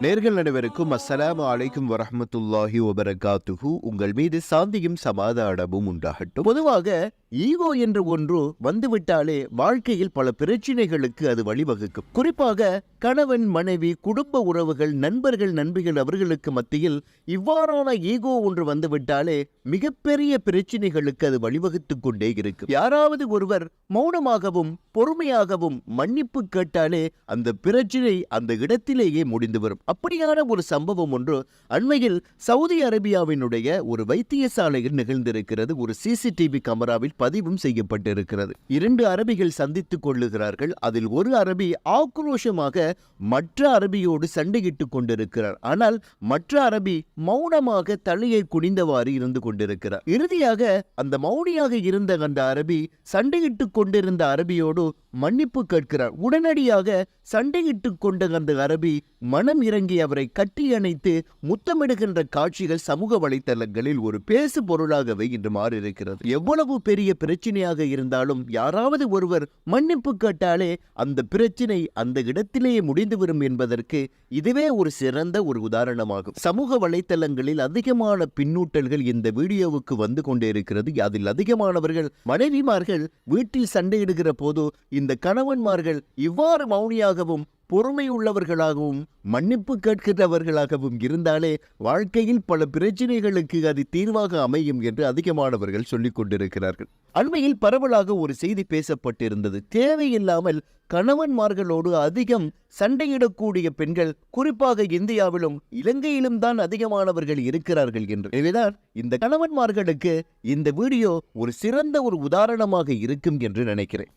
நேர்கள் அனைவருக்கும் அஸ்ஸலாமு அலைக்கும் வரஹ்மத்துல்லாஹி வபரகாத்துஹு. உங்கள் மீது சாந்தியும் சமாதானமும் உண்டாகட்டும். பொதுவாக ஈகோ என்ற ஒன்று வந்துவிட்டாலே வாழ்க்கையில் பல பிரச்சனைகளுக்கு அது வழிவகுக்கும். குறிப்பாக கணவன் மனைவி குடும்ப உறவுகள் நண்பர்கள் நண்பிகள் அவர்களுக்கு மத்தியில் இவ்வாறான ஈகோ ஒன்று வந்துவிட்டாலே மிகப்பெரிய பிரச்சனைகளுக்கு அது வழிவகுத்துக் கொண்டே இருக்கும். யாராவது ஒருவர் மௌனமாகவும் பொறுமையாகவும் மன்னிப்பு கேட்டாலே அந்த பிரச்சனை அந்த இடத்திலேயே முடிந்து வரும். அப்படியான ஒரு சம்பவம் ஒன்று அண்மையில் சவுதி அரேபியாவினுடைய ஒரு வைத்தியசாலையில் நிகழ்ந்திருக்கிறது. ஒரு சிசிடிவி கேமராவில் பதிவும் செய்யப்பட்டிருக்கிறது. 2 அரபிகள் சந்தித்துக் கொள்ளுகிறார்கள். அதில் ஒரு அரபி ஆக்ரோஷமாக மற்ற அரபியோடு சண்டையிட்டுக் கொண்டிருக்கிறார். ஆனால் மற்ற அரபி மௌனமாக தலையை குனிந்தவாறு இருந்து கொண்டிருக்கிறார். இறுதியாக அந்த மௌனியாக இருந்த அந்த அரபி சண்டையிட்டுக் கொண்டிருந்த அரபியோடு மன்னிப்பு கேட்கிறார். உடனடியாக சண்டையிட்டுக் கொண்ட அந்த அரபி மனம் இறங்கி அவரை கட்டி அணைத்து முத்தமிடுகின்ற காட்சிகள் சமூக வலைத்தளங்களில் ஒரு பேசு பொருளாகவே இன்று மாறியிருக்கிறது. எவ்வளவு பெரிய பிரச்சனையாக இருந்தாலும் யாராவது ஒருவர் மன்னிப்பு கேட்டாலே அந்த பிரச்சனை அந்த இடத்திலேயே முடிந்துவிடும் என்பதற்கு இதுவே ஒரு சிறந்த ஒரு உதாரணமாகும். சமூக வலைத்தளங்களில் அதிகமான பின்னூட்டல்கள் இந்த வீடியோவுக்கு வந்து கொண்டே இருக்கிறது. அதில் அதிகமானவர்கள் மனைவிமார்கள் வீட்டில் சண்டையிடுகிற போது இந்த கணவன்மார்கள் இவ்வாறு மௌனியாகவும் பொறுமை உள்ளவர்களாகவும் மன்னிப்பு கேட்கிறவர்களாகவும் இருந்தாலே வாழ்க்கையில் பல பிரச்சனைகளுக்கு அது தீர்வாக அமையும் என்று அதிகமானவர்கள் சொல்லிக் கொண்டிருக்கிறார்கள். அண்மையில் பரவலாக ஒரு செய்தி பேசப்பட்டிருந்தது. தேவையில்லாமல் கணவன்மார்களோடு அதிகம் சண்டையிடக்கூடிய பெண்கள் குறிப்பாக இந்தியாவிலும் இலங்கையிலும் தான் அதிகமானவர்கள் இருக்கிறார்கள் என்று. எனவேதான் இந்த கணவன்மார்களுக்கு இந்த வீடியோ ஒரு சிறந்த ஒரு உதாரணமாக இருக்கும் என்று நினைக்கிறேன்.